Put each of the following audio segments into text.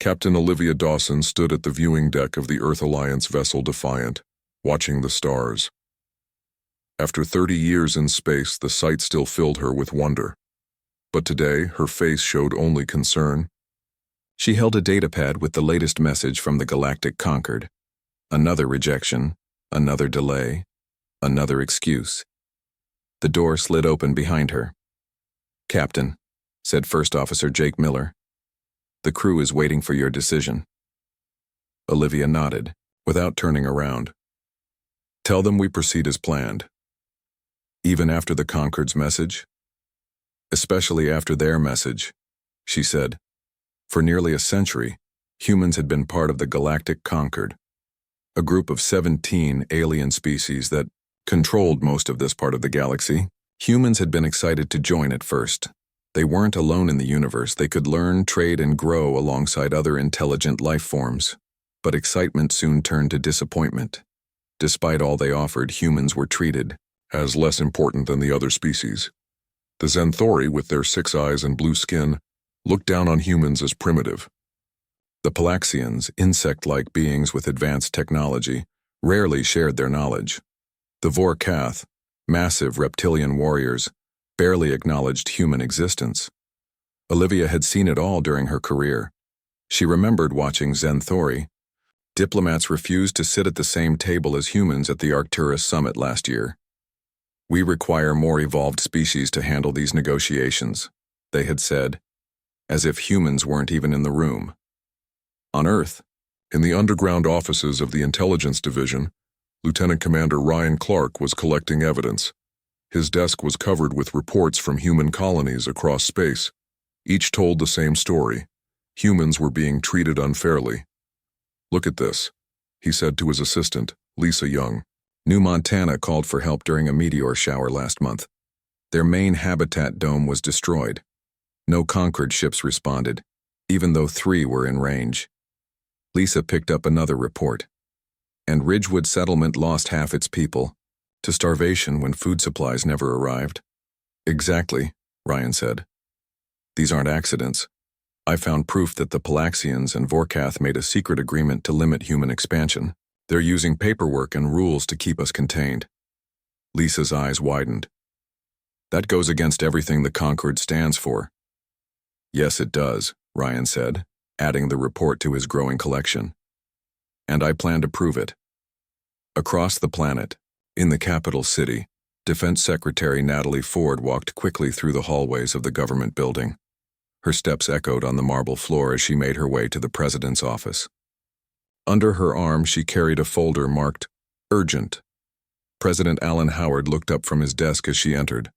Captain Olivia Dawson stood at the viewing deck of the Earth Alliance vessel Defiant, watching the stars. After 30 years in space, the sight still filled her with wonder. But today, her face showed only concern. She held a datapad with the latest message from the Galactic Concord. Another rejection, another delay, another excuse. The door slid open behind her. "Captain," said First Officer Jake Miller, "the crew is waiting for your decision." Olivia nodded, without turning around. "Tell them we proceed as planned." "Even after the Concord's message?" "Especially after their message," she said. For nearly a century, humans had been part of the Galactic Concord, a group of 17 alien species that controlled most of this part of the galaxy. Humans had been excited to join at first. They weren't alone in the universe. They could learn, trade, and grow alongside other intelligent life forms. But excitement soon turned to disappointment. Despite all they offered, humans were treated as less important than the other species. The Xanthori, with their 6 eyes and blue skin, looked down on humans as primitive. The Palaxians, insect-like beings with advanced technology, rarely shared their knowledge. The Vorkath, massive reptilian warriors, barely acknowledged human existence. Olivia had seen it all during her career. She remembered watching Xanthori. Diplomats refused to sit at the same table as humans at the Arcturus summit last year. "We require more evolved species to handle these negotiations," they had said, as if humans weren't even in the room. On Earth, in the underground offices of the Intelligence Division, Lieutenant Commander Ryan Clark was collecting evidence. His desk was covered with reports from human colonies across space. Each told the same story. Humans were being treated unfairly. "Look at this," he said to his assistant, Lisa Young. New Montana called for help during a meteor shower last month. Their main habitat dome was destroyed. No Concord ships responded, even though 3 were in range. Lisa picked up another report. And Ridgewood Settlement lost half its people to starvation when food supplies never arrived. "Exactly," Ryan said. "These aren't accidents. I found proof that the Palaxians and Vorkath made a secret agreement to limit human expansion. They're using paperwork and rules to keep us contained." Lisa's eyes widened. "That goes against everything the Concord stands for." "Yes, it does," Ryan said, adding the report to his growing collection. "And I plan to prove it." Across the planet, in the capital city, Defense Secretary Natalie Ford walked quickly through the hallways of the government building. Her steps echoed on the marble floor as she made her way to the president's office. Under her arm, she carried a folder marked "Urgent." President Alan Howard looked up from his desk as she entered.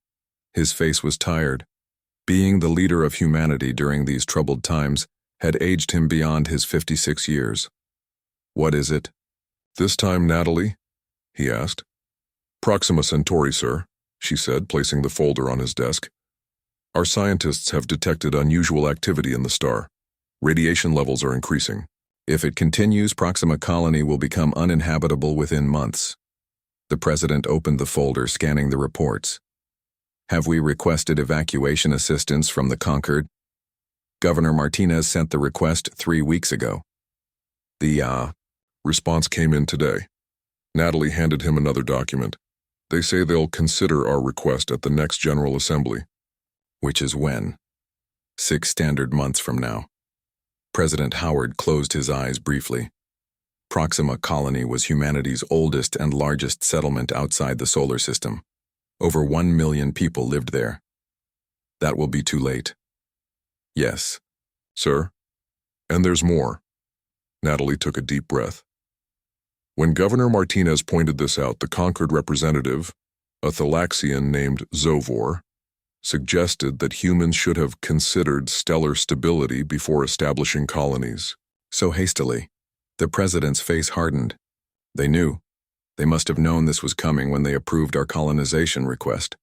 His face was tired. Being the leader of humanity during these troubled times had aged him beyond his 56 years. "What is it?" "This time, Natalie?" he asked. "Proxima Centauri, sir," she said, placing the folder on his desk. "Our scientists have detected unusual activity in the star. Radiation levels are increasing. If it continues, Proxima Colony will become uninhabitable within months." The president opened the folder, scanning the reports. "Have we requested evacuation assistance from the Concord?" "Governor Martinez sent the request 3 weeks ago." The response came in today." Natalie handed him another document. "They say they'll consider our request at the next General Assembly." "Which is when?" 6 standard months from now." President Howard closed his eyes briefly. Proxima Colony was humanity's oldest and largest settlement outside the solar system. Over 1 million people lived there. "That will be too late." "Yes." "Sir? And there's more." Natalie took a deep breath. "When Governor Martinez pointed this out, the Concord representative, a Thalaxian named Zovor, suggested that humans should have considered stellar stability before establishing colonies." So hastily, the president's face hardened. They knew. They must have known this was coming when they approved our colonization request.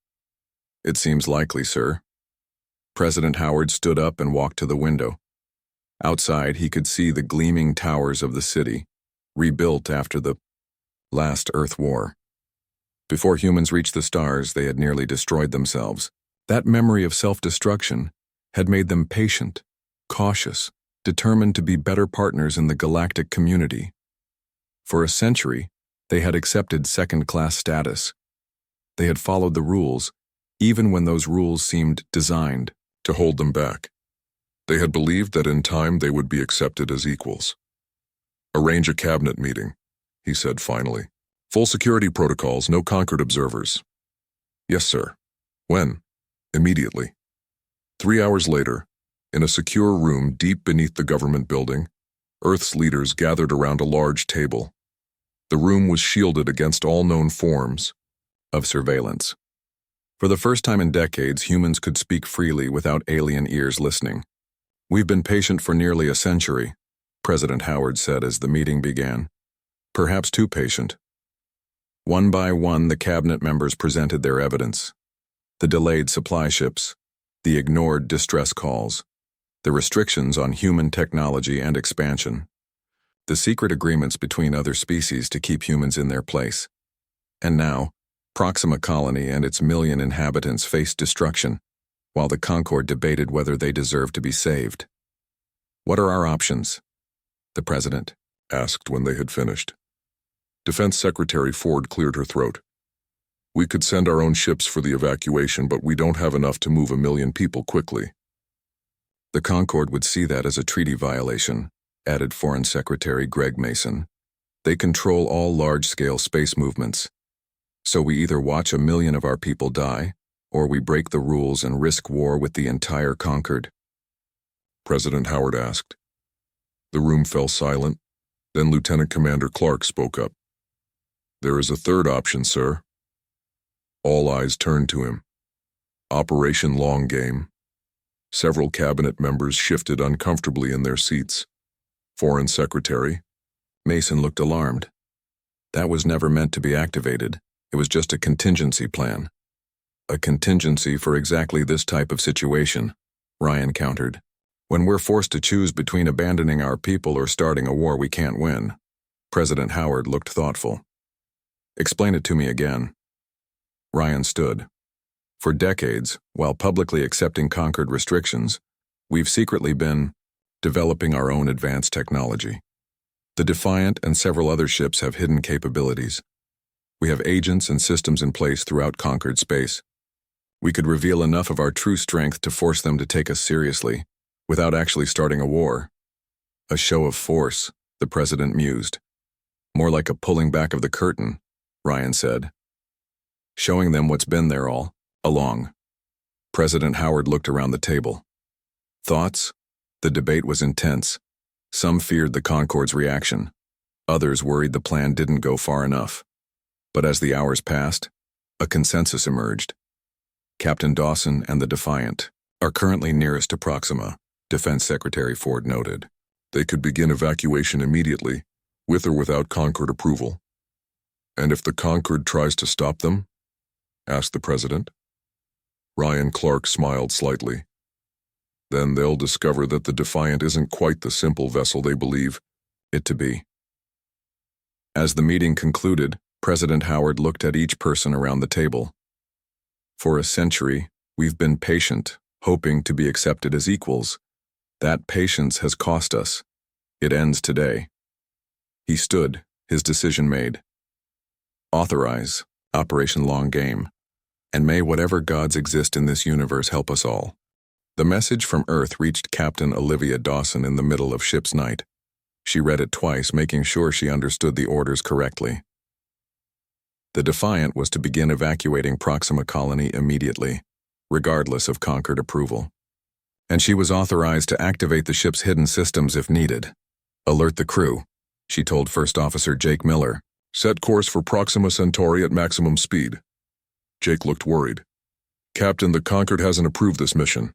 "It seems likely, sir." President Howard stood up and walked to the window. Outside, he could see the gleaming towers of the city, rebuilt after the last Earth War. Before humans reached the stars, they had nearly destroyed themselves. That memory of self-destruction had made them patient, cautious, determined to be better partners in the galactic community. For a century, they had accepted second-class status. They had followed the rules, even when those rules seemed designed to hold them back. They had believed that in time they would be accepted as equals. "Arrange a cabinet meeting," he said finally. "Full security protocols, no Concord observers." "Yes, sir." "When?" "Immediately." 3 hours later, in a secure room deep beneath the government building, Earth's leaders gathered around a large table. The room was shielded against all known forms of surveillance. For the first time in decades, humans could speak freely without alien ears listening. "We've been patient for nearly a century," President Howard said as the meeting began. "Perhaps too patient." One by one, the cabinet members presented their evidence. The delayed supply ships, the ignored distress calls, the restrictions on human technology and expansion, the secret agreements between other species to keep humans in their place. And now, Proxima Colony and its 1,000,000 inhabitants faced destruction, while the Concord debated whether they deserved to be saved. "What are our options?" the president asked when they had finished. Defense Secretary Ford cleared her throat. "We could send our own ships for the evacuation, but we don't have enough to move 1,000,000 people quickly." "The Concord would see that as a treaty violation," added Foreign Secretary Greg Mason. "They control all large-scale space movements. So we either watch 1,000,000 of our people die, or we break the rules and risk war with the entire Concord." President Howard asked. The room fell silent. Then Lieutenant Commander Clark spoke up. "There is a third option, sir." All eyes turned to him. Operation Long Game. Several cabinet members shifted uncomfortably in their seats. "Foreign Secretary?" Mason looked alarmed. "That was never meant to be activated. It was just a contingency plan." "A contingency for exactly this type of situation," Ryan countered. "When we're forced to choose between abandoning our people or starting a war we can't win." President Howard looked thoughtful. "Explain it to me again." Ryan stood. "For decades, while publicly accepting Concord restrictions, we've secretly been developing our own advanced technology. The Defiant and several other ships have hidden capabilities. We have agents and systems in place throughout Concord space. We could reveal enough of our true strength to force them to take us seriously, without actually starting a war." "A show of force," the president mused. "More like a pulling back of the curtain," Ryan said. "Showing them what's been there all along." President Howard looked around the table. "Thoughts?" The debate was intense. Some feared the Concord's reaction. Others worried the plan didn't go far enough. But as the hours passed, a consensus emerged. "Captain Dawson and the Defiant are currently nearest to Proxima," Defense Secretary Ford noted. "They could begin evacuation immediately, with or without Concord approval." "And if the Concord tries to stop them?" asked the president. Ryan Clark smiled slightly. "Then they'll discover that the Defiant isn't quite the simple vessel they believe it to be." As the meeting concluded, President Howard looked at each person around the table. "For a century, we've been patient, hoping to be accepted as equals. That patience has cost us. It ends today." He stood, his decision made. "Authorize Operation Long Game, and may whatever gods exist in this universe help us all." The message from Earth reached Captain Olivia Dawson in the middle of ship's night. She read it twice, making sure she understood the orders correctly. The Defiant was to begin evacuating Proxima Colony immediately, regardless of Concord approval. And she was authorized to activate the ship's hidden systems if needed. "Alert the crew," she told First Officer Jake Miller. "Set course for Proxima Centauri at maximum speed." Jake looked worried. "Captain, the Concord hasn't approved this mission."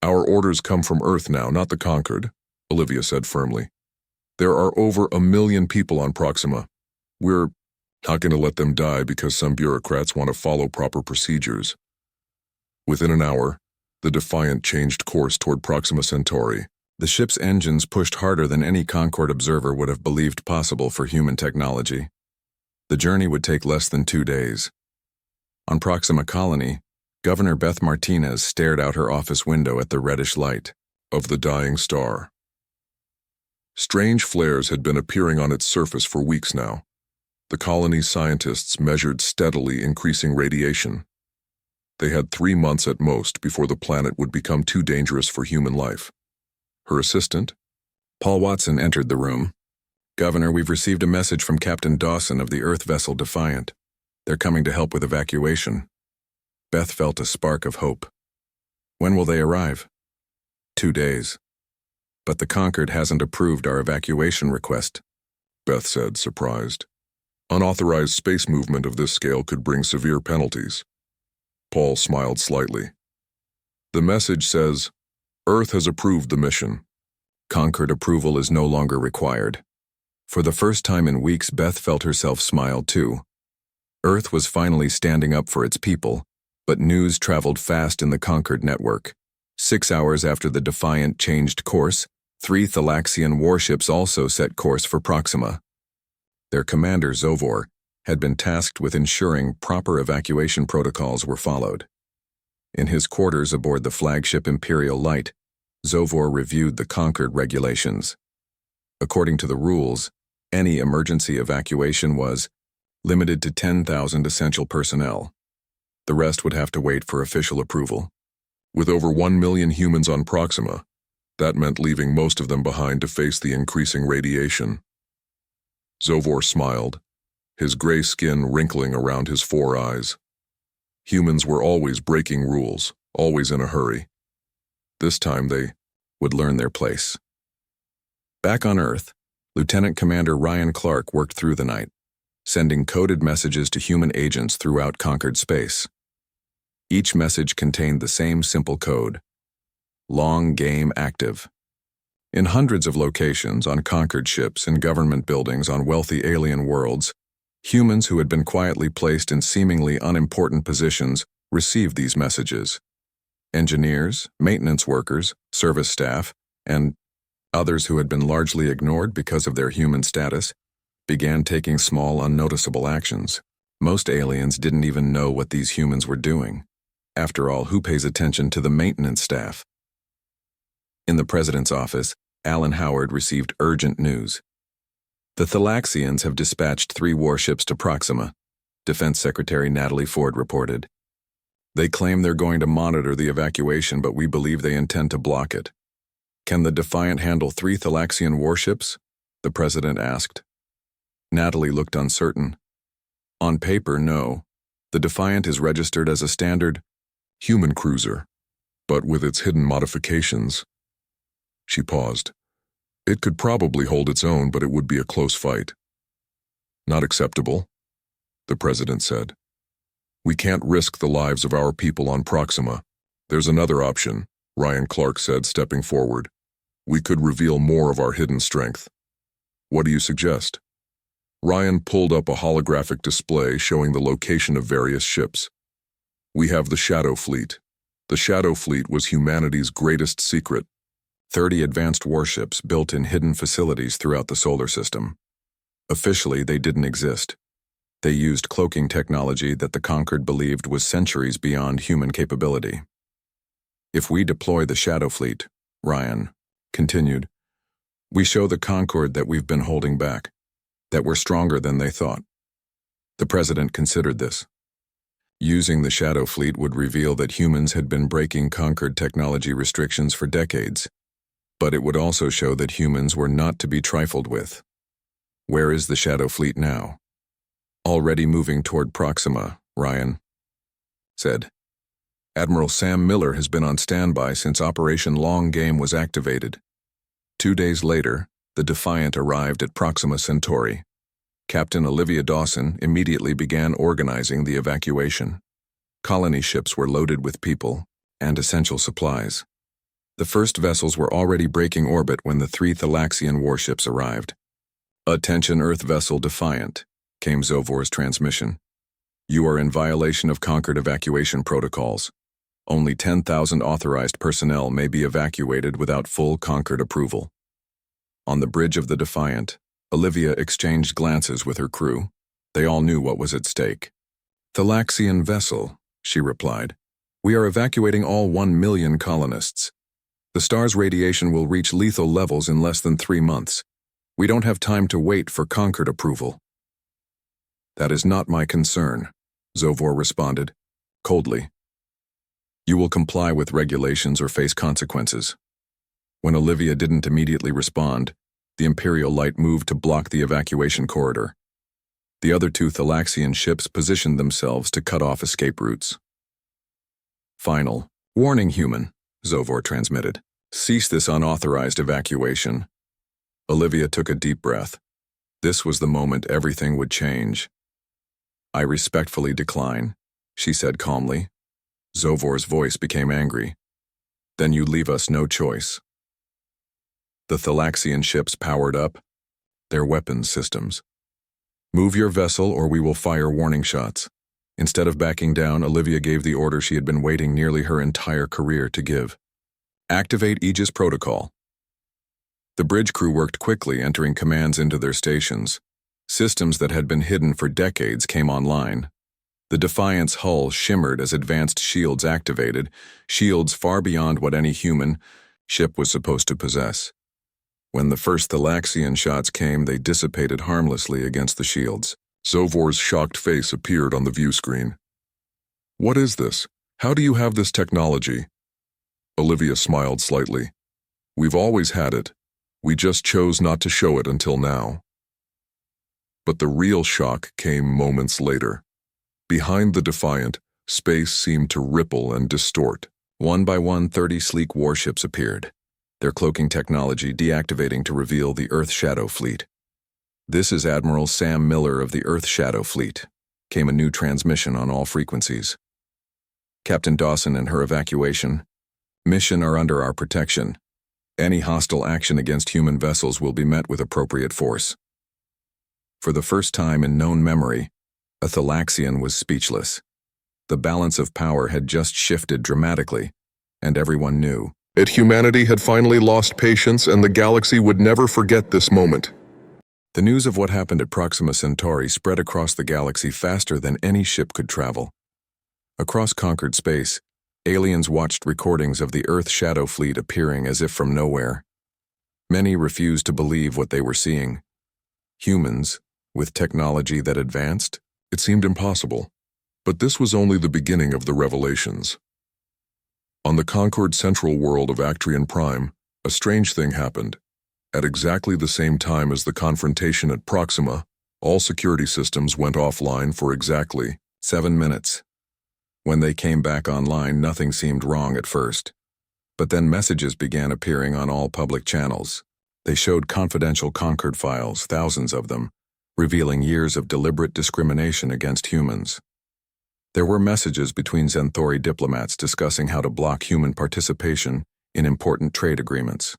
"Our orders come from Earth now, not the Concord," Olivia said firmly. "There are over 1,000,000 people on Proxima. We're not going to let them die because some bureaucrats want to follow proper procedures." Within an hour, the Defiant changed course toward Proxima Centauri. The ship's engines pushed harder than any Concord observer would have believed possible for human technology. The journey would take less than 2 days. On Proxima Colony, Governor Beth Martinez stared out her office window at the reddish light of the dying star. Strange flares had been appearing on its surface for weeks now. The colony's scientists measured steadily increasing radiation. They had 3 months at most before the planet would become too dangerous for human life. Her assistant, Paul Watson, entered the room. "Governor, we've received a message from Captain Dawson of the Earth vessel Defiant. They're coming to help with evacuation." Beth felt a spark of hope. "When will they arrive?" 2 days. "But the Concord hasn't approved our evacuation request," Beth said, surprised. Unauthorized space movement of this scale could bring severe penalties. Paul smiled slightly. "The message says, Earth has approved the mission." Concord approval is no longer required. For the first time in weeks, Beth felt herself smile too. Earth was finally standing up for its people, but news traveled fast in the Concord network. 6 hours after the Defiant changed course, 3 Thalaxian warships also set course for Proxima. Their commander, Zovor, had been tasked with ensuring proper evacuation protocols were followed. In his quarters aboard the flagship Imperial Light, Zovor reviewed the Concord regulations. According to the rules, any emergency evacuation was limited to 10,000 essential personnel. The rest would have to wait for official approval. With over 1 million humans on Proxima, that meant leaving most of them behind to face the increasing radiation. Zovor smiled, his gray skin wrinkling around his 4 eyes. Humans were always breaking rules, always in a hurry. This time they would learn their place. Back on Earth, Lieutenant Commander Ryan Clark worked through the night, sending coded messages to human agents throughout Concord space. Each message contained the same simple code: long game active. In hundreds of locations, on Concord ships, in government buildings, on wealthy alien worlds, humans who had been quietly placed in seemingly unimportant positions received these messages. Engineers, maintenance workers, service staff, and others who had been largely ignored because of their human status began taking small, unnoticeable actions. Most aliens didn't even know what these humans were doing. After all, who pays attention to the maintenance staff? In the president's office, Alan Howard received urgent news. "The Thalaxians have dispatched 3 warships to Proxima," Defense Secretary Natalie Ford reported. "They claim they're going to monitor the evacuation, but we believe they intend to block it." "Can the Defiant handle 3 Thalaxian warships?" the president asked. Natalie looked uncertain. "On paper, no. The Defiant is registered as a standard human cruiser, but with its hidden modifications." She paused. "It could probably hold its own, but it would be a close fight." "Not acceptable," the president said. "We can't risk the lives of our people on Proxima." "There's another option," Ryan Clark said, stepping forward. "We could reveal more of our hidden strength." "What do you suggest?" Ryan pulled up a holographic display showing the location of various ships. "We have the Shadow Fleet." The Shadow Fleet was humanity's greatest secret. 30 advanced warships built in hidden facilities throughout the solar system. Officially, they didn't exist. They used cloaking technology that the Concord believed was centuries beyond human capability. "If we deploy the Shadow Fleet," Ryan continued, "we show the Concord that we've been holding back, that we're stronger than they thought." The president considered this. Using the Shadow Fleet would reveal that humans had been breaking Concord technology restrictions for decades, but it would also show that humans were not to be trifled with. "Where is the Shadow Fleet now?" "Already moving toward Proxima," Ryan said. "Admiral Sam Miller has been on standby since Operation Long Game was activated." 2 days later, the Defiant arrived at Proxima Centauri. Captain Olivia Dawson immediately began organizing the evacuation. Colony ships were loaded with people and essential supplies. The first vessels were already breaking orbit when the 3 Thalaxian warships arrived. "Attention Earth vessel Defiant," came Zovor's transmission. "You are in violation of Concord evacuation protocols. Only 10,000 authorized personnel may be evacuated without full Concord approval." On the bridge of the Defiant, Olivia exchanged glances with her crew. They all knew what was at stake. "Thalaxian vessel," she replied. "We are evacuating all 1 million colonists. The star's radiation will reach lethal levels in less than 3 months. We don't have time to wait for Concord approval. That is not my concern, Zovor responded, coldly. You will comply with regulations or face consequences. When Olivia didn't immediately respond, the Imperial Light moved to block the evacuation corridor. The other two Thalaxian ships positioned themselves to cut off escape routes. Final. Warning, human, Zovor transmitted. Cease this unauthorized evacuation. Olivia took a deep breath. This was the moment everything would change. I respectfully decline, she said calmly. Zovor's voice became angry. Then you leave us no choice. The Thalaxian ships powered up, their weapons systems. Move your vessel or we will fire warning shots. Instead of backing down, Olivia gave the order she had been waiting nearly her entire career to give. Activate Aegis Protocol. The bridge crew worked quickly, entering commands into their stations. Systems that had been hidden for decades came online. The Defiant's hull shimmered as advanced shields activated, shields far beyond what any human ship was supposed to possess. When the first Thalaxian shots came, they dissipated harmlessly against the shields. Zovor's shocked face appeared on the view screen. What is this? How do you have this technology? Olivia smiled slightly. We've always had it. We just chose not to show it until now. But the real shock came moments later. Behind the Defiant, space seemed to ripple and distort. One by one, 30 sleek warships appeared, their cloaking technology deactivating to reveal the Earth Shadow Fleet. This is Admiral Sam Miller of the Earth Shadow Fleet, came a new transmission on all frequencies. Captain Dawson and her evacuation. Mission are under our protection. Any hostile action against human vessels will be met with appropriate force. For the first time in known memory, a Thalaxian was speechless. The balance of power had just shifted dramatically, and everyone knew. Humanity had finally lost patience, and the galaxy would never forget this moment. The news of what happened at Proxima Centauri spread across the galaxy faster than any ship could travel. Across conquered space, aliens watched recordings of the Earth Shadow Fleet appearing as if from nowhere. Many refused to believe what they were seeing. Humans, with technology that advanced, it seemed impossible. But this was only the beginning of the revelations. On the conquered central world of Actrian Prime, a strange thing happened. At exactly the same time as the confrontation at Proxima, all security systems went offline for exactly 7 minutes. When they came back online, nothing seemed wrong at first. But then messages began appearing on all public channels. They showed confidential Concord files, thousands of them, revealing years of deliberate discrimination against humans. There were messages between Xanthori diplomats discussing how to block human participation in important trade agreements.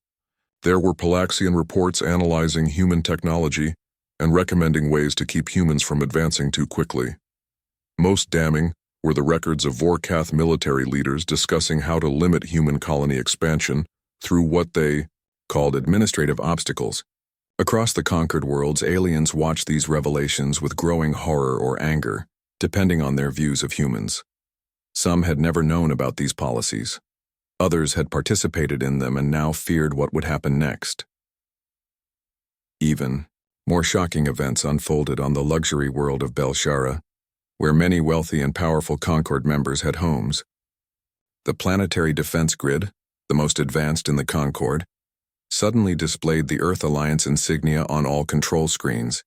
There were Palaxian reports analyzing human technology and recommending ways to keep humans from advancing too quickly. Most damning were the records of Vorkath military leaders discussing how to limit human colony expansion through what they called administrative obstacles. Across the conquered worlds, aliens watched these revelations with growing horror or anger, depending on their views of humans. Some had never known about these policies. Others had participated in them and now feared what would happen next. Even more shocking events unfolded on the luxury world of Belshara, where many wealthy and powerful Concord members had homes. The planetary defense grid, the most advanced in the Concord, suddenly displayed the Earth Alliance insignia on all control screens.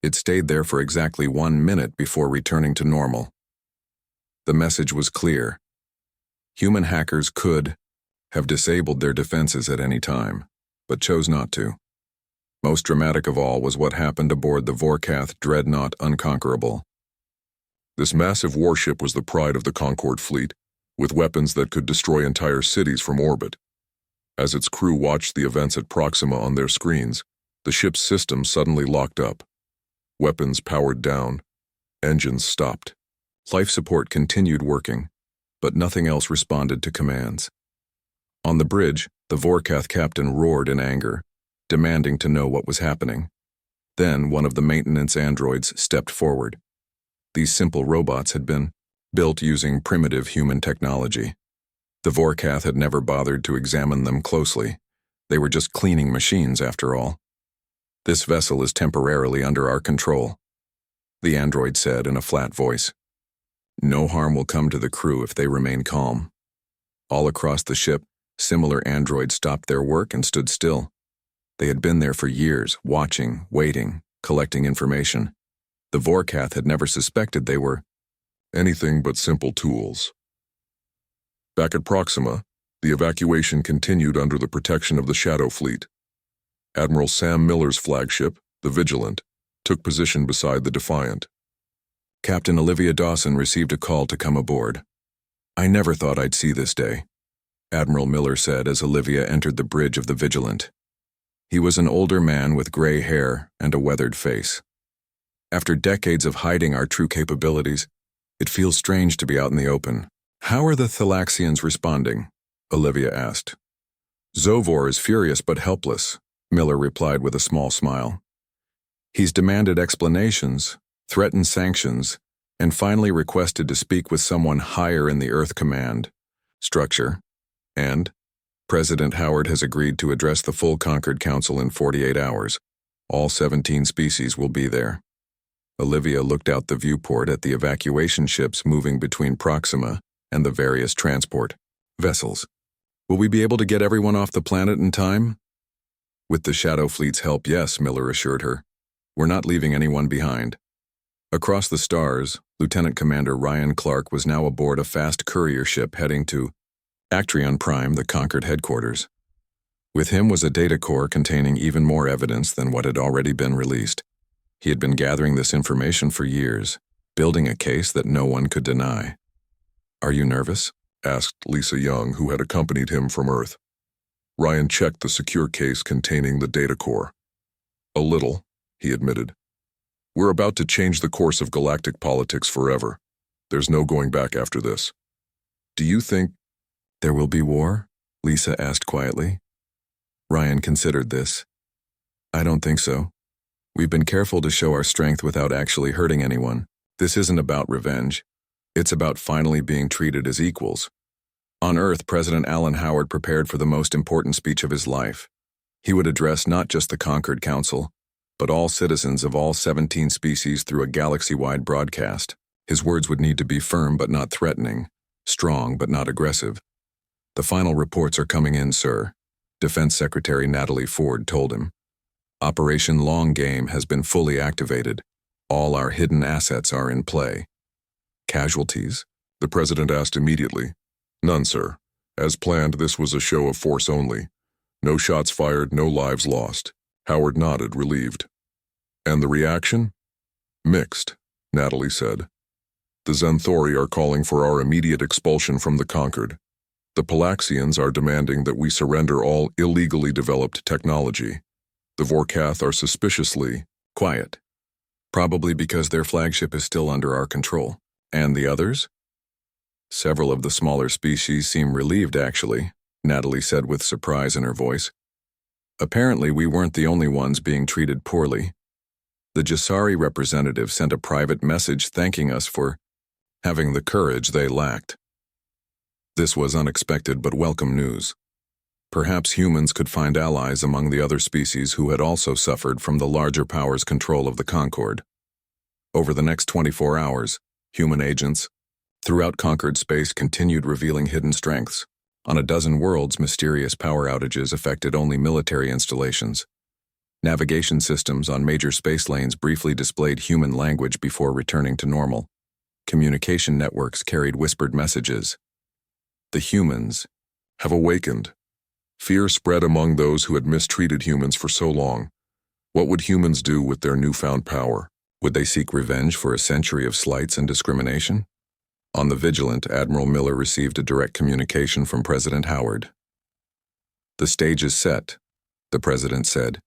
It stayed there for exactly 1 minute before returning to normal. The message was clear. Human hackers could have disabled their defenses at any time, but chose not to. Most dramatic of all was what happened aboard the Vorkath dreadnought Unconquerable. This massive warship was the pride of the Concord fleet, with weapons that could destroy entire cities from orbit. As its crew watched the events at Proxima on their screens, the ship's systems suddenly locked up. Weapons powered down, engines stopped. Life support continued working, but nothing else responded to commands. On the bridge, the Vorkath captain roared in anger, demanding to know what was happening. Then one of the maintenance androids stepped forward. These simple robots had been built using primitive human technology. The Vorkath had never bothered to examine them closely. They were just cleaning machines, after all. This vessel is temporarily under our control, the android said in a flat voice. No harm will come to the crew if they remain calm. All across the ship, similar androids stopped their work and stood still. They had been there for years, watching, waiting, collecting information. The Vorkath had never suspected they were anything but simple tools. Back at Proxima, the evacuation continued under the protection of the Shadow Fleet. Admiral Sam Miller's flagship, the Vigilant, took position beside the Defiant. Captain Olivia Dawson received a call to come aboard. I never thought I'd see this day, Admiral Miller said as Olivia entered the bridge of the Vigilant. He was an older man with gray hair and a weathered face. After decades of hiding our true capabilities, it feels strange to be out in the open. How are the Thalaxians responding? Olivia asked. Zovor is furious but helpless, Miller replied with a small smile. He's demanded explanations, threatened sanctions, and finally requested to speak with someone higher in the Earth Command structure, and President Howard has agreed to address the full Concord Council in 48 hours. All 17 species will be there. Olivia looked out the viewport at the evacuation ships moving between Proxima and the various transport vessels. Will we be able to get everyone off the planet in time? With the Shadow Fleet's help, yes, Miller assured her. We're not leaving anyone behind. Across the stars, Lieutenant Commander Ryan Clark was now aboard a fast courier ship heading to Actrion Prime, the Concord headquarters. With him was a data core containing even more evidence than what had already been released. He had been gathering this information for years, building a case that no one could deny. Are you nervous? Asked Lisa Young, who had accompanied him from Earth. Ryan checked the secure case containing the data core. A little, he admitted. We're about to change the course of galactic politics forever. There's no going back after this. Do you think there will be war? Lisa asked quietly. Ryan considered this. I don't think so. We've been careful to show our strength without actually hurting anyone. This isn't about revenge. It's about finally being treated as equals. On Earth, President Alan Howard prepared for the most important speech of his life. He would address not just the Concord Council, but all citizens of all 17 species through a galaxy-wide broadcast. His words would need to be firm but not threatening, strong but not aggressive. The final reports are coming in, sir, Defense Secretary Natalie Ford told him. Operation Long Game has been fully activated. All our hidden assets are in play. Casualties? The President asked immediately. None, sir. As planned, this was a show of force only. No shots fired, no lives lost. Howard nodded, relieved. And the reaction? Mixed, Natalie said. The Zenthori are calling for our immediate expulsion from the Concord. The Palaxians are demanding that we surrender all illegally developed technology. The Vorkath are suspiciously quiet, probably because their flagship is still under our control. And the others? Several of the smaller species seem relieved, actually, Natalie said with surprise in her voice. Apparently, we weren't the only ones being treated poorly. The Jasari representative sent a private message thanking us for having the courage they lacked. This was unexpected but welcome news. Perhaps humans could find allies among the other species who had also suffered from the larger powers' control of the Concord. Over the next 24 hours, human agents throughout Concord space continued revealing hidden strengths. On a dozen worlds, mysterious power outages affected only military installations. Navigation systems on major space lanes briefly displayed human language before returning to normal. Communication networks carried whispered messages. The humans have awakened. Fear spread among those who had mistreated humans for so long. What would humans do with their newfound power? Would they seek revenge for a century of slights and discrimination? On the Vigilant, Admiral Miller received a direct communication from President Howard. The stage is set, the President said.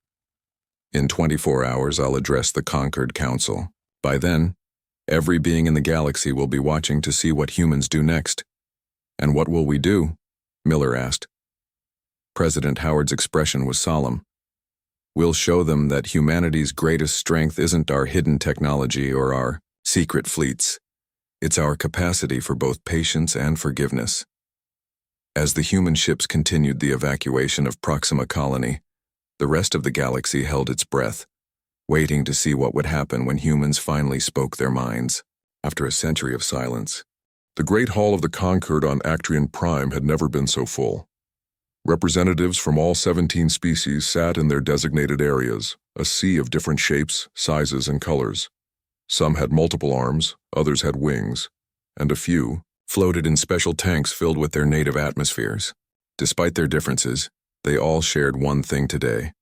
In 24 hours, I'll address the Concord Council. By then, every being in the galaxy will be watching to see what humans do next. And what will we do? Miller asked. President Howard's expression was solemn. We'll show them that humanity's greatest strength isn't our hidden technology or our secret fleets. It's our capacity for both patience and forgiveness. As the human ships continued the evacuation of Proxima Colony, the rest of the galaxy held its breath. waiting to see what would happen when humans finally spoke their minds. After a century of silence, The Great Hall of the Concord on Actrian Prime had never been so full. Representatives from all 17 species sat in their designated areas, a sea of different shapes, sizes, and colors. Some had multiple arms, others had wings, and a few floated in special tanks filled with their native atmospheres. Despite their differences, they all shared one thing today: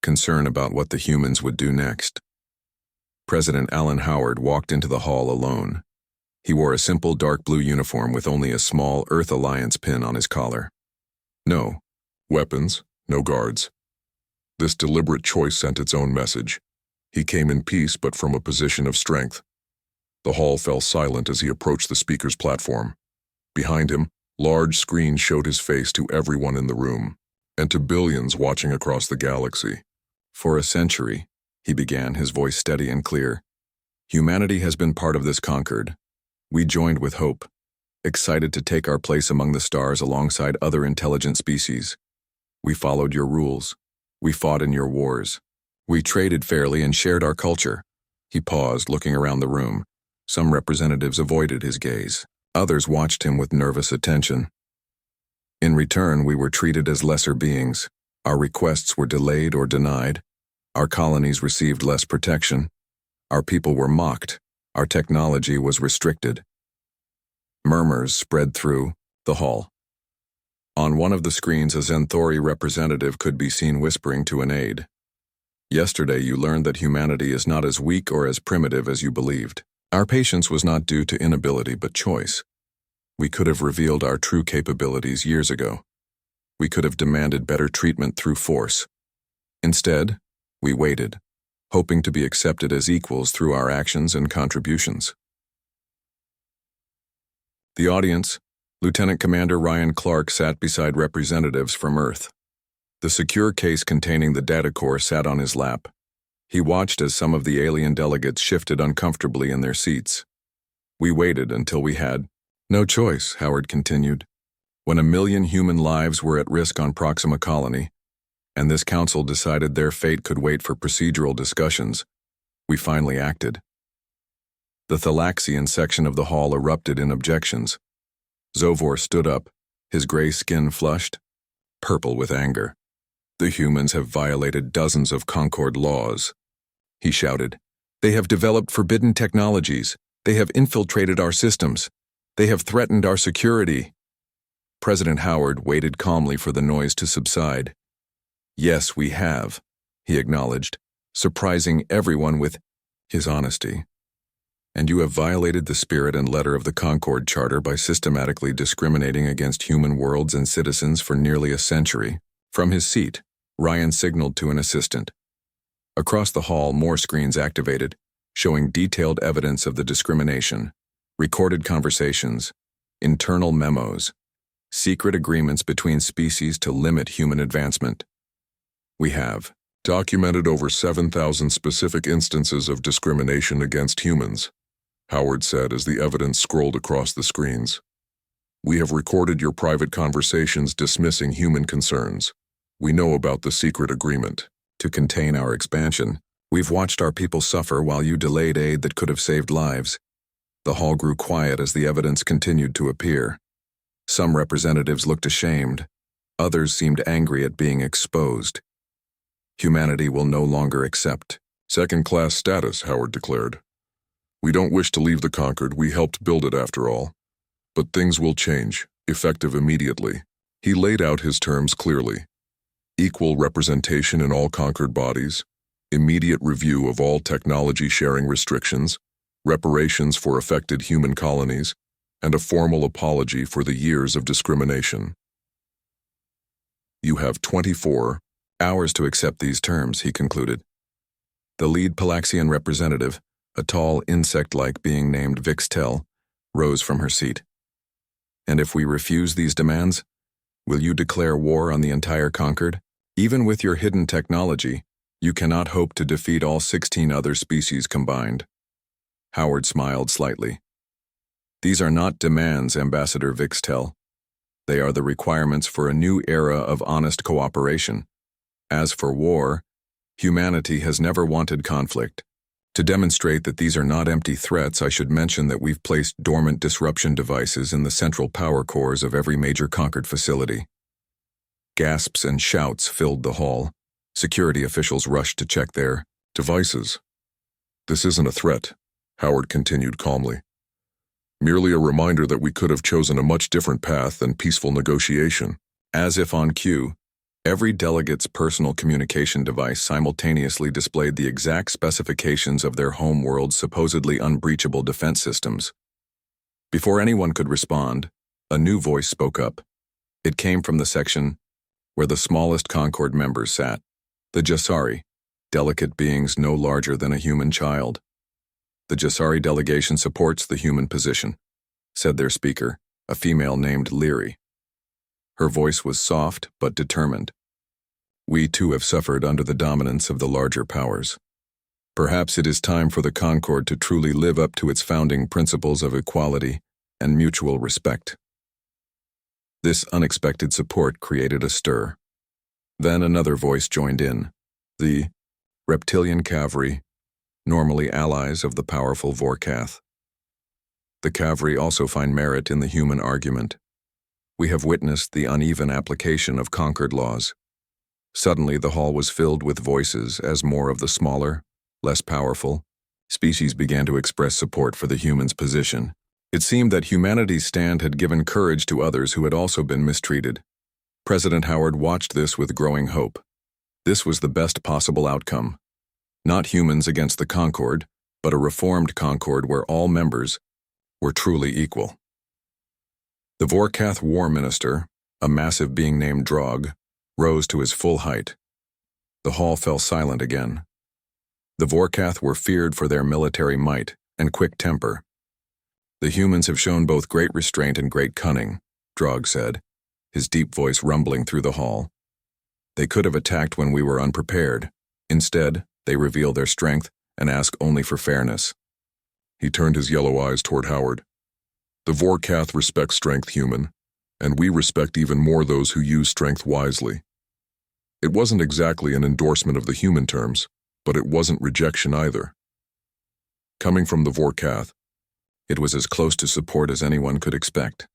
concern about what the humans would do next. President Alan Howard walked into the hall alone. He wore a simple dark blue uniform with only a small Earth Alliance pin on his collar. no weapons, no guards. This deliberate choice sent its own message. He came in peace but from a position of strength. The hall fell silent as he approached the speaker's platform. Behind him, large screens showed his face to everyone in the room, and to billions watching across the galaxy. For a century, he began, his voice steady and clear, humanity has been part of this Concord. We joined with hope, excited to take our place among the stars alongside other intelligent species. We followed your rules. We fought in your wars. We traded fairly and shared our culture. He paused, looking around the room. Some representatives avoided his gaze. Others watched him with nervous attention. In return, we were treated as lesser beings. Our requests were delayed or denied. Our colonies received less protection. Our people were mocked. Our technology was restricted. Murmurs spread through the hall. On one of the screens, a Zenthori representative could be seen whispering to an aide. Yesterday, you learned that humanity is not as weak or as primitive as you believed. Our patience was not due to inability but choice. We could have revealed our true capabilities years ago. We could have demanded better treatment through force. Instead, we waited, hoping to be accepted as equals through our actions and contributions. The audience, Lieutenant Commander Ryan Clark, sat beside representatives from Earth. The secure case containing the data core sat on his lap. He watched as some of the alien delegates shifted uncomfortably in their seats. We waited until we had no choice, Howard continued. When 1 million human lives were at risk on Proxima Colony, and this council decided their fate could wait for procedural discussions, we finally acted. The Thalaxian section of the hall erupted in objections. Zovor stood up, his gray skin flushed, purple with anger. The humans have violated dozens of Concord laws, he shouted. They have developed forbidden technologies. They have infiltrated our systems. They have threatened our security. President Howard waited calmly for the noise to subside. Yes, we have, he acknowledged, surprising everyone with his honesty. And you have violated the spirit and letter of the Concord Charter by systematically discriminating against human worlds and citizens for nearly a century. From his seat, Ryan signaled to an assistant. Across the hall, more screens activated, showing detailed evidence of the discrimination, recorded conversations, internal memos, secret agreements between species to limit human advancement. We have documented over 7,000 specific instances of discrimination against humans, Howard said as the evidence scrolled across the screens. We have recorded your private conversations dismissing human concerns. We know about the secret agreement. To contain our expansion, we've watched our people suffer while you delayed aid that could have saved lives. The hall grew quiet as the evidence continued to appear. Some representatives looked ashamed. Others seemed angry at being exposed. Humanity will no longer accept second-class status, Howard declared. We don't wish to leave the Concord. We helped build it after all. But things will change, effective immediately. He laid out his terms clearly. Equal representation in all Concord bodies, immediate review of all technology sharing restrictions, reparations for affected human colonies, and a formal apology for the years of discrimination. You have 24 hours to accept these terms, he concluded. The lead Palaxian representative, a tall insect-like being named Vixtel, rose from her seat. And if we refuse these demands, will you declare war on the entire Concord? Even with your hidden technology, you cannot hope to defeat all 16 other species combined. Howard smiled slightly. These are not demands, Ambassador Vixtel. They are the requirements for a new era of honest cooperation. As for war, Humanity has never wanted conflict. To demonstrate that these are not empty threats, I should mention that we've placed dormant disruption devices in the central power cores of every major conquered facility. Gasps and shouts filled the hall. Security officials rushed to check their devices. This isn't a threat, Howard continued calmly. Merely a reminder that we could have chosen a much different path than peaceful negotiation. As if on cue, every delegate's personal communication device simultaneously displayed the exact specifications of their home world's supposedly unbreachable defense systems. Before anyone could respond, a new voice spoke up. It came from the section where the smallest Concord members sat, the Jasari, delicate beings no larger than a human child. The Jasari delegation supports the human position, said their speaker, a female named Leary. Her voice was soft but determined. We too have suffered under the dominance of the larger powers. Perhaps it is time for the Concord to truly live up to its founding principles of equality and mutual respect. This unexpected support created a stir. Then another voice joined in. The reptilian cavalry, normally allies of the powerful Vorkath. The cavalry also find merit in the human argument. We have witnessed the uneven application of conquered laws. Suddenly the hall was filled with voices as more of the smaller, less powerful, species began to express support for the humans' position. It seemed that humanity's stand had given courage to others who had also been mistreated. President Howard watched this with growing hope. This was the best possible outcome. Not humans against the Concord, but a reformed Concord where all members were truly equal. The Vorkath War Minister, a massive being named Drog, rose to his full height. The hall fell silent again. The Vorkath were feared for their military might and quick temper. The humans have shown both great restraint and great cunning, Drog said, his deep voice rumbling through the hall. They could have attacked when we were unprepared. Instead, they reveal their strength and ask only for fairness. He turned his yellow eyes toward Howard. The Vorkath respect strength, human, and we respect even more those who use strength wisely. It wasn't exactly an endorsement of the human terms, but it wasn't rejection either. Coming from the Vorkath, it was as close to support as anyone could expect.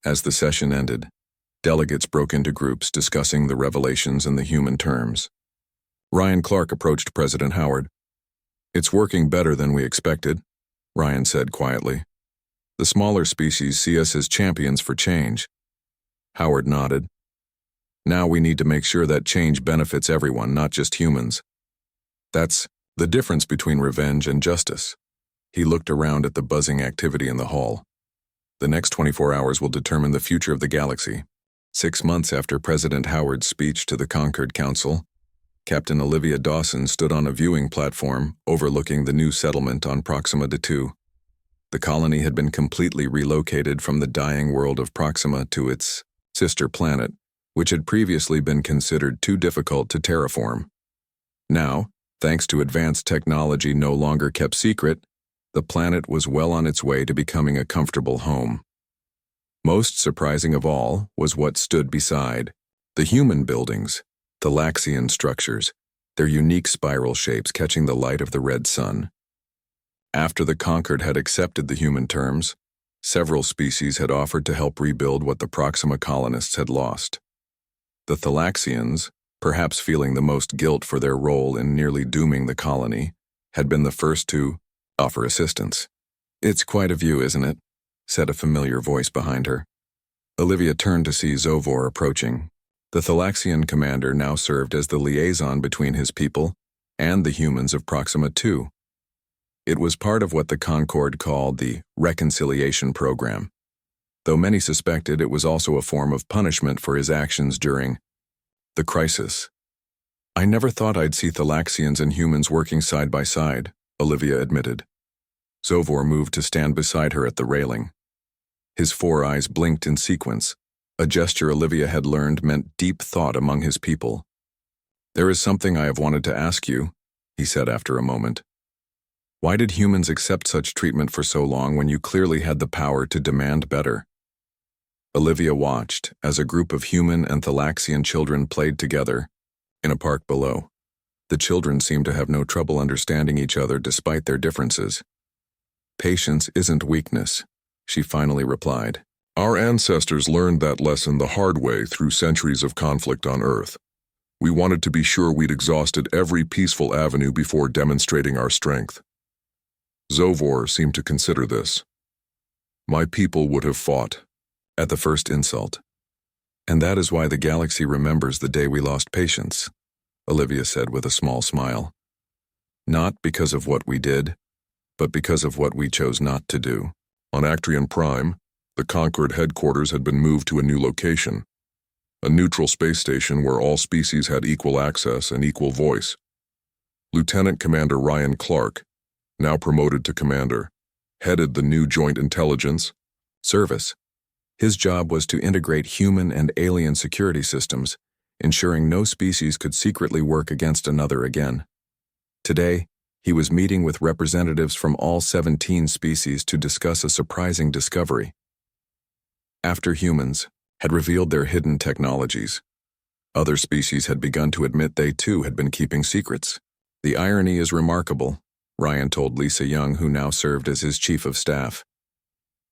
As the session ended, delegates broke into groups discussing the revelations in the human terms. Ryan Clark approached President Howard. "It's working better than we expected," Ryan said quietly. "The smaller species see us as champions for change." Howard nodded. "Now we need to make sure that change benefits everyone, not just humans. That's the difference between revenge and justice." He looked around at the buzzing activity in the hall. "The next 24 hours will determine the future of the galaxy." 6 months after President Howard's speech to the Concord Council, Captain Olivia Dawson stood on a viewing platform overlooking the new settlement on Proxima II. The colony had been completely relocated from the dying world of Proxima to its sister planet, which had previously been considered too difficult to terraform. Now, thanks to advanced technology no longer kept secret, the planet was well on its way to becoming a comfortable home. Most surprising of all was what stood beside: the human buildings, the Laxian structures, their unique spiral shapes catching the light of the red sun. After the Conquered had accepted the human terms, several species had offered to help rebuild what the Proxima colonists had lost. The Thalaxians, perhaps feeling the most guilt for their role in nearly dooming the colony, had been the first to offer assistance. "It's quite a view, isn't it?" said a familiar voice behind her. Olivia turned to see Zovor approaching. The Thalaxian commander now served as the liaison between his people and the humans of Proxima II. It was part of what the Concord called the Reconciliation Program, though many suspected it was also a form of punishment for his actions during the crisis. "I never thought I'd see Thalaxians and humans working side by side," Olivia admitted. Zovor moved to stand beside her at the railing. His 4 eyes blinked in sequence, a gesture Olivia had learned meant deep thought among his people. "There is something I have wanted to ask you," he said after a moment. "Why did humans accept such treatment for so long when you clearly had the power to demand better?" Olivia watched as a group of human and Thalaxian children played together in a park below. The children seemed to have no trouble understanding each other despite their differences. Patience isn't weakness, she finally replied. Our ancestors learned that lesson the hard way through centuries of conflict on Earth. We wanted to be sure we'd exhausted every peaceful avenue before demonstrating our strength. Zovor seemed to consider this. My people would have fought at the first insult. And that is why the galaxy remembers the day we lost patience, Olivia said with a small smile. Not because of what we did, but because of what we chose not to do. On Actrion Prime, the Concord headquarters had been moved to a new location, a neutral space station where all species had equal access and equal voice. Lieutenant Commander Ryan Clark, now promoted to commander, headed the new Joint Intelligence Service. His job was to integrate human and alien security systems, ensuring no species could secretly work against another again. Today, he was meeting with representatives from all 17 species to discuss a surprising discovery. After humans had revealed their hidden technologies, other species had begun to admit they too had been keeping secrets. The irony is remarkable, Ryan told Lisa Young, who now served as his chief of staff.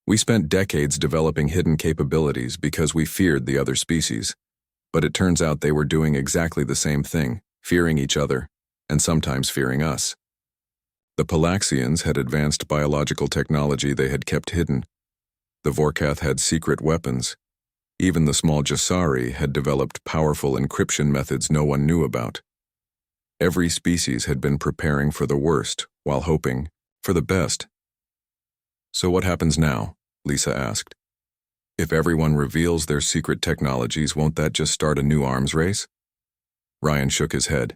We spent decades developing hidden capabilities because we feared the other species, but it turns out they were doing exactly the same thing, fearing each other, and sometimes fearing us. The Palaxians had advanced biological technology they had kept hidden. The Vorkath had secret weapons. Even the small Jasari had developed powerful encryption methods no one knew about. Every species had been preparing for the worst while hoping for the best. So what happens now? Lisa asked. If everyone reveals their secret technologies, won't that just start a new arms race? Ryan shook his head.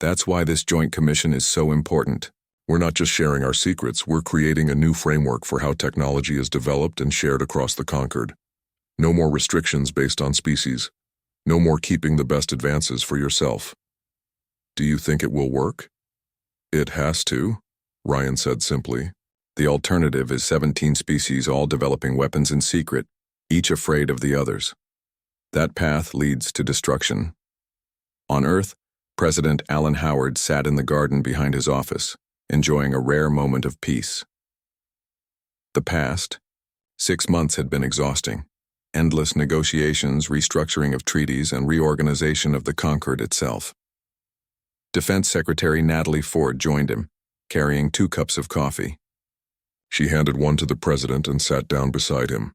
That's why this joint commission is so important. We're not just sharing our secrets, we're creating a new framework for how technology is developed and shared across the Concord. No more restrictions based on species. No more keeping the best advances for yourself. Do you think it will work? It has to, Ryan said simply. The alternative is 17 species all developing weapons in secret, each afraid of the others. That path leads to destruction. On Earth, President Alan Howard sat in the garden behind his office, enjoying a rare moment of peace. The past 6 months had been exhausting. Endless negotiations, restructuring of treaties, and reorganization of the Concord itself. Defense Secretary Natalie Ford joined him, carrying 2 cups of coffee. She handed one to the president and sat down beside him.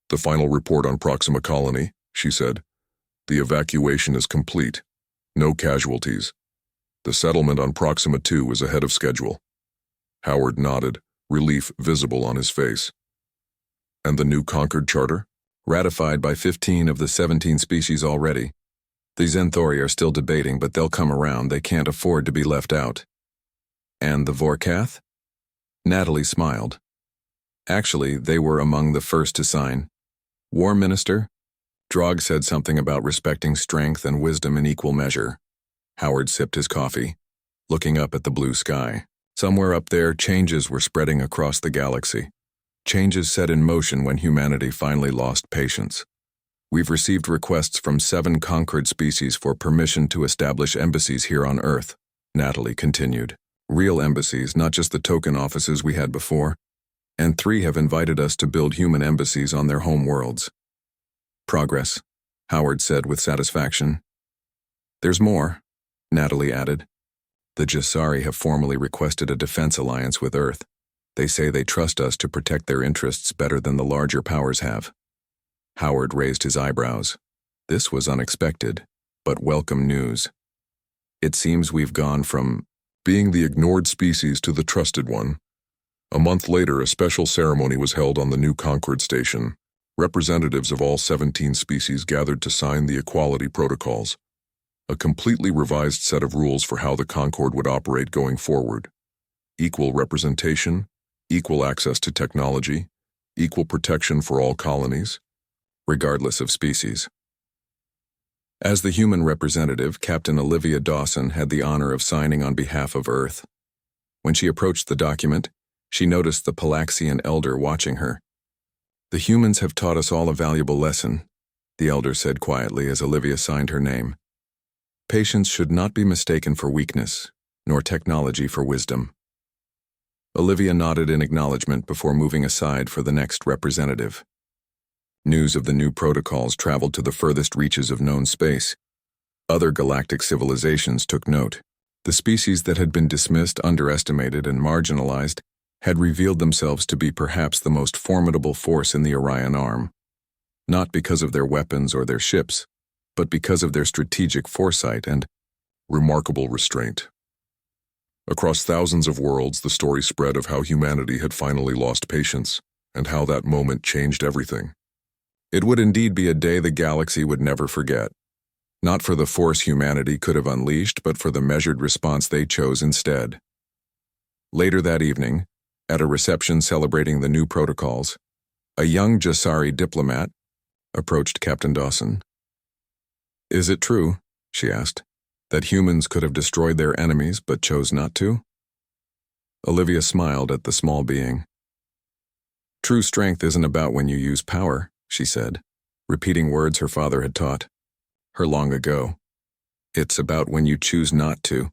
The final report on Proxima Colony, she said. The evacuation is complete. No casualties. The settlement on Proxima 2 is ahead of schedule. Howard nodded, relief visible on his face. And the new Concord Charter? Ratified by 15 of the 17 species already. The Zenthori are still debating, but they'll come around. They can't afford to be left out. And the Vorkath? Natalie smiled. Actually, they were among the first to sign. War Minister? Drog said something about respecting strength and wisdom in equal measure. Howard sipped his coffee, looking up at the blue sky. Somewhere up there, changes were spreading across the galaxy. Changes set in motion when humanity finally lost patience. We've received requests from 7 conquered species for permission to establish embassies here on Earth, Natalie continued. Real embassies, not just the token offices we had before. And 3 have invited us to build human embassies on their home worlds. Progress, Howard said with satisfaction. There's more, Natalie added. The Jasari have formally requested a defense alliance with Earth. They say they trust us to protect their interests better than the larger powers have. Howard raised his eyebrows. This was unexpected, but welcome news. It seems we've gone from being the ignored species to the trusted one. A month later, a special ceremony was held on the new Concord station. Representatives of all 17 species gathered to sign the Equality Protocols, a completely revised set of rules for how the Concord would operate going forward. Equal representation, equal access to technology, equal protection for all colonies, regardless of species. As the human representative, Captain Olivia Dawson had the honor of signing on behalf of Earth. When she approached the document, she noticed the Palaxian elder watching her. The humans have taught us all a valuable lesson, the elder said quietly as Olivia signed her name. Patience should not be mistaken for weakness, nor technology for wisdom. Olivia nodded in acknowledgement before moving aside for the next representative. News of the new protocols traveled to the furthest reaches of known space. Other galactic civilizations took note. The species that had been dismissed, underestimated, and marginalized had revealed themselves to be perhaps the most formidable force in the Orion Arm. Not because of their weapons or their ships, but because of their strategic foresight and remarkable restraint. Across thousands of worlds, the story spread of how humanity had finally lost patience, and how that moment changed everything. It would indeed be a day the galaxy would never forget. Not for the force humanity could have unleashed, but for the measured response they chose instead. Later that evening, at a reception celebrating the new protocols, a young Jasari diplomat approached Captain Dawson. "Is it true," she asked, "that humans could have destroyed their enemies but chose not to?" Olivia smiled at the small being. "True strength isn't about when you use power," she said, repeating words her father had taught her long ago. "It's about when you choose not to."